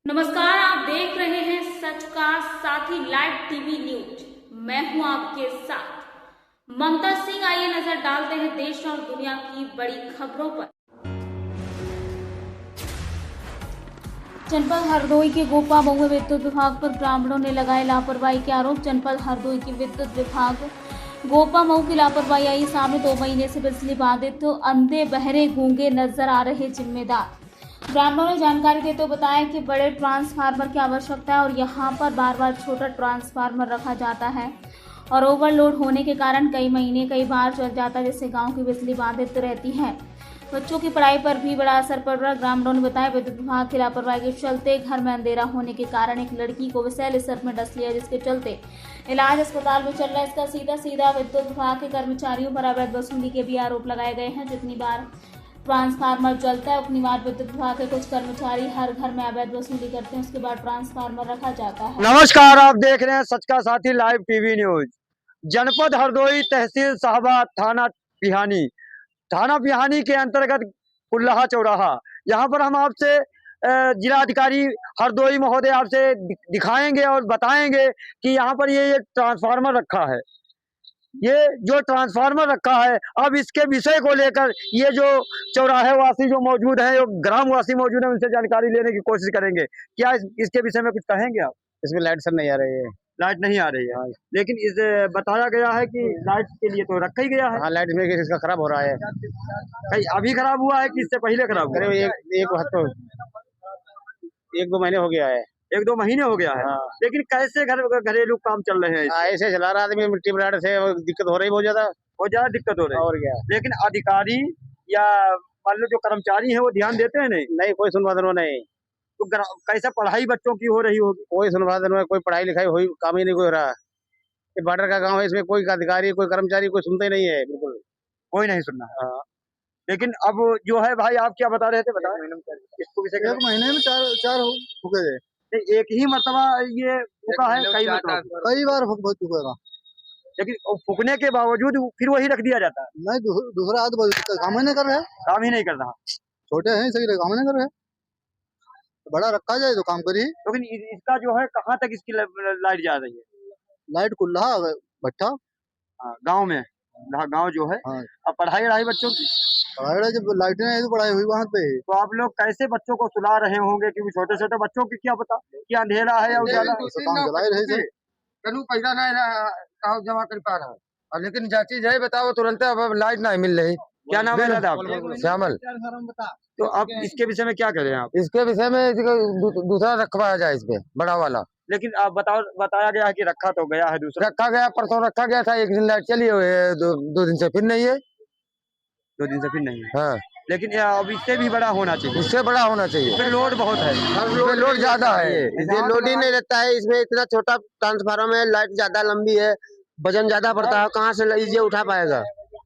नमस्कार, आप देख रहे हैं सच का साथी लाइव टीवी न्यूज। मैं हूं आपके साथ ममता सिंह। आइए नजर डालते हैं देश और दुनिया की बड़ी खबरों पर। जनपद हरदोई के गोपा मऊ में विद्युत विभाग पर ग्रामीणों ने लगाए लापरवाही के आरोप। जनपद हरदोई की विद्युत विभाग गोपा मऊ की लापरवाही आई सामने। 2 महीने से बिजली बाधित अंधे बहरे गूंगे नजर आ रहे जिम्मेदार। ग्रामीणों ने जानकारी देते हुए बताया कि बड़े ट्रांसफार्मर की आवश्यकता है और यहां पर बार बार छोटा ट्रांसफार्मर रखा जाता है और ओवरलोड होने के कारण कई महीने कई बार चल जाता है, जिससे गांव की बिजली बाधित रहती है। बच्चों की पढ़ाई पर भी बड़ा असर पड़ रहा है। ग्रामीणों ने बताया विद्युत विभाग की लापरवाही के चलते घर में अंधेरा होने के कारण एक लड़की को विषैले सर्प में डस लिया, जिसके चलते इलाज अस्पताल में चल रहा है। इसका सीधा विद्युत विभाग के कर्मचारियों पर अवैध वसूली के भी आरोप लगाए गए हैं। जितनी बार ट्रांसफार्मर जलता है उतनी बार विद्युत विभाग के कुछ कर्मचारी हर घर में अवैध वसूली करते हैं, उसके बाद ट्रांसफार्मर रखा जाता है। नमस्कार, आप देख रहे हैं सच का साथी लाइव टीवी न्यूज। जनपद हरदोई, तहसील साहबा, थाना पिहानी के अंतर्गत कुल्लाहा चौराहा। यहाँ पर हम आपसे जिलाधिकारी हरदोई महोदय आपसे दिखाएंगे और बताएंगे कि यहाँ पर ये ट्रांसफार्मर रखा है। ये जो ट्रांसफार्मर रखा है, अब इसके विषय को लेकर ये जो चौराहे वासी जो मौजूद है, जो ग्रामवासी मौजूद है, उनसे जानकारी लेने की कोशिश करेंगे। क्या इसके विषय में कुछ कहेंगे आप? इसमें लाइट सर नहीं आ रही है। लाइट नहीं आ रही है, लेकिन इस बताया गया है कि लाइट के लिए तो रखा ही गया है। हाँ, लाइट में इसका खराब हो रहा है। कहीं अभी खराब हुआ है कि इससे पहले खराब हुआ? करीब एक दो महीने हो गया है। 1-2 महीने हो गया है। हाँ। लेकिन कैसे घरेलू काम चल रहे हैं? ऐसे चला रहा आदमी, मिट्टी बनाने से दिक्कत हो रही बहुत ज्यादा दिक्कत हो रही है। और क्या? लेकिन अधिकारी या मान लो जो कर्मचारी है वो ध्यान देते हैं नहीं? कोई सुनवाई नहीं। तो कैसे पढ़ाई बच्चों की हो रही होगी? कोई सुनवाई नहीं, कोई पढ़ाई लिखाई हुई काम ही नहीं कोई हो रहा। ये बॉर्डर का गाँव है, इसमें कोई अधिकारी कोई कर्मचारी कोई सुनते ही नहीं है, बिल्कुल कोई नहीं सुनना है। हाँ। लेकिन अब जो है भाई, आप क्या बता रहे थे? बताओ इसको विषय। 1 महीने में चार फूके गए। एक ही मरतबा ये फूका है? कई मतलब कई बार फूक चुकेगा, लेकिन फूकने के बावजूद फिर वही रख दिया जाता है। नहीं दूसरा आदमी काम ही नहीं कर रहे, काम ही नहीं कर रहा। छोटे हैं सही काम ही नहीं कर रहे। तो बड़ा रखा जाए तो काम करिए। लेकिन इसका जो है कहाँ तक इसकी लाइट जा रही है? लाइट कुल्ला भट्टा गांव में, गांव जो है। हाँ। अब पढ़ाई बच्चों की पढ़ाई जब लाइट नहीं आई तो पढ़ाई हुई वहाँ पे। तो आप लोग कैसे बच्चों को सुला रहे होंगे? क्योंकि छोटे छोटे बच्चों की क्या पता कि अंधेरा है या उजाला। काम चला रहे थे। कनु पैसा नहीं जमा कर पा रहा है, लेकिन जा चीज है बताओ तुरंत अब लाइट नहीं मिल रही। क्या नाम है दादा आपका? श्यामल। तो अब इसके विषय में क्या करें आप? इसके विषय में दूसरा रखवाया जाए, इसमें बड़ा वाला। लेकिन आप बताया गया है कि रखा तो गया है दूसरा। रखा गया, परसों रखा गया था, एक दिन लाइट चली हुई है, दो दिन से फिर नहीं है। 2 दिन से फिर नहीं है। हाँ, लेकिन अब इससे भी बड़ा होना चाहिए। इससे बड़ा होना चाहिए। फिर लोड बहुत है। लोड ज्यादा है। ये लोड ही नहीं रहता है। इसमें इतना छोटा ट्रांसफार्मर है, लाइट ज्यादा लंबी है, वजन ज्यादा पड़ता है, कहाँ से ये उठा पाएगा?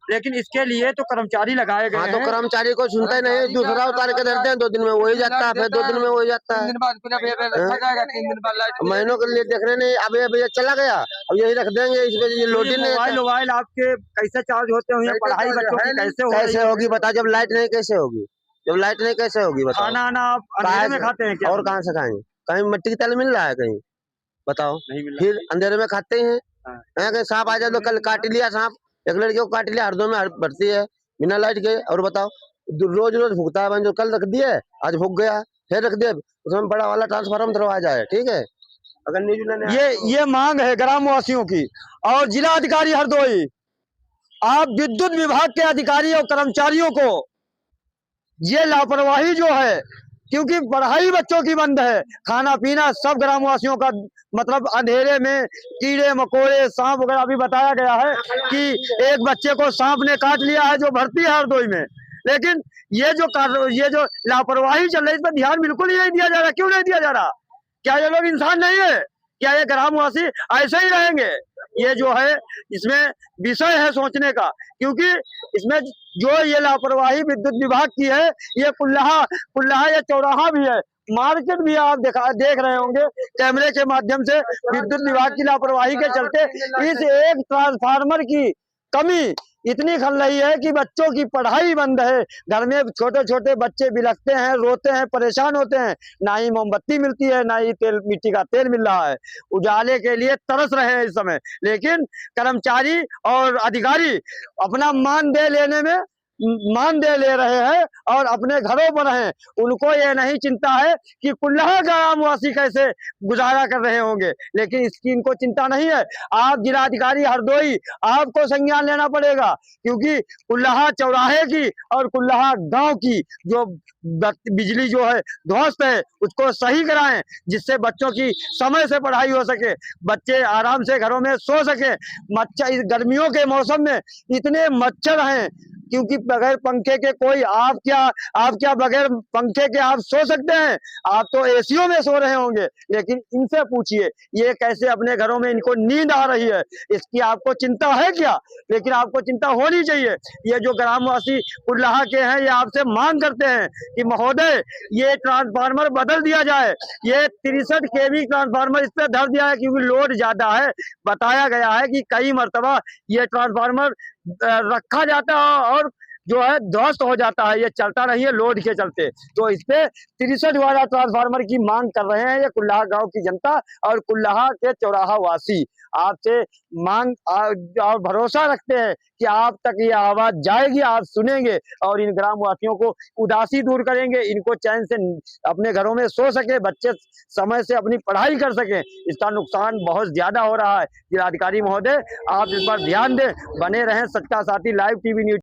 लेकिन इसके लिए तो कर्मचारी लगाए गए हाँ, हैं। तो कर्मचारी को सुनते ही नहीं, दूसरा उतार के धरते हैं, 2 दिन में वही जाता है, फिर 2 दिन में वही जाता है। 3 दिन बाद फिर रखा जाएगा, 3 दिन बाद लाइट। महीनों के लिए देख रहे नहीं, अब ये चला गया, अब यही रख देंगे, इसमें ये लोड ही नहीं रहता। मोबाइल आपके कैसे चार्ज होते होंगे? पढ़ाई बच्चों की कैसे होगी बता? जब लाइट नहीं कैसे होगी? बताओ। खाना आप अंधेरे में खाते हैं क्या? और कहाँ से खाएंगे? कहीं मिट्टी का तेल मिल रहा है कहीं? बताओ। नहीं मिल रहा। फिर अंधेरे में खाते हैं। हाँ। कहीं सांप आ जाए तो कल काट लिया सांप, एक लड़की को काट लिया, हरदोई में भरती है बिना लाइट के। और बताओ, रोज फूकता है, जो कल रख दिया, आज फूक गया, फिर रख दिया, उसमें बड़ा वाला ट्रांसफार्मर धरवाया जाए, ठीक है? अगर न्यूजीलैंड ये मांग है ग्रामवासियों की। और जिला अधिकारी हरदोई, आप विद्युत विभाग के अधिकारी और कर्मचारियों को ये लापरवाही जो है, क्योंकि पढ़ाई बच्चों की बंद है, खाना पीना सब ग्रामवासियों का मतलब अंधेरे में कीड़े मकोड़े सांप वगैरह। अभी बताया गया है कि एक बच्चे को सांप ने काट लिया है जो भर्ती है हरदोई में। लेकिन ये जो लापरवाही चल रही है, इस पर ध्यान बिल्कुल ही नहीं दिया जा रहा। क्यों नहीं दिया जा रहा? क्या ये लोग इंसान नहीं है? क्या ये ग्रामवासी ऐसे ही रहेंगे? ये जो है इसमें विषय है सोचने का, क्योंकि इसमें जो ये लापरवाही विद्युत विभाग की है, ये कुल्लाहा या चौराहा भी है, मार्केट भी आप देख रहे होंगे कैमरे के माध्यम से। विद्युत विभाग की लापरवाही के चलते इस एक ट्रांसफार्मर की कमी इतनी खल रही है कि बच्चों की पढ़ाई बंद है। घर में छोटे छोटे बच्चे बिलखते हैं, रोते हैं, परेशान होते हैं। ना ही मोमबत्ती मिलती है, ना ही तेल, मिट्टी का तेल मिल रहा है। उजाले के लिए तरस रहे हैं इस समय, लेकिन कर्मचारी और अधिकारी अपना मानदेय ले रहे हैं और अपने घरों पर हैं। उनको ये नहीं चिंता है कि कुल्लहा ग्रामवासी कैसे गुजारा कर रहे होंगे, लेकिन इसकी इनको चिंता नहीं है। आप जिलाधिकारी हरदोई, आपको संज्ञान लेना पड़ेगा, क्योंकि कुल्लहा चौराहे की और कुल्लहा गांव की जो बिजली जो है ध्वस्त है, उसको सही कराएं, जिससे बच्चों की समय से पढ़ाई हो सके, बच्चे आराम से घरों में सो सके। मच्छर इस गर्मियों के मौसम में इतने मच्छर हैं, क्योंकि बगैर पंखे के कोई आप क्या बगैर पंखे के आप सो सकते हैं? आप तो एसीओ में सो रहे होंगे, लेकिन इनसे पूछिए ये कैसे अपने घरों में इनको नींद आ रही है। इसकी आपको चिंता है क्या? लेकिन आपको चिंता होनी चाहिए। ये जो ग्रामवासी कुल्लहा के हैं, ये आपसे मांग करते हैं कि महोदय ये ट्रांसफार्मर बदल दिया जाए। ये 63 kV ट्रांसफार्मर इस पे धर दिया है क्योंकि लोड ज्यादा है। बताया गया है कि कई मर्तबा ये ट्रांसफार्मर रखा जाता है और जो है ध्वस्त हो जाता है, ये चलता नहीं है लोड के चलते। तो इस पे 63 वाला ट्रांसफार्मर की मांग कर रहे हैं ये कुल्लहा गांव की जनता और कुल्लहा के चौराहा वासी। आपसे मांग और भरोसा रखते हैं कि आप तक ये आवाज जाएगी, आप सुनेंगे और इन ग्रामवासियों को उदासी दूर करेंगे, इनको चैन से अपने घरों में सो सके, बच्चे समय से अपनी पढ़ाई कर सके। इसका नुकसान बहुत ज्यादा हो रहा है। जिलाधिकारी महोदय, आप इस पर ध्यान दें। बने रहें सच्चा साथी लाइव टीवी न्यूज।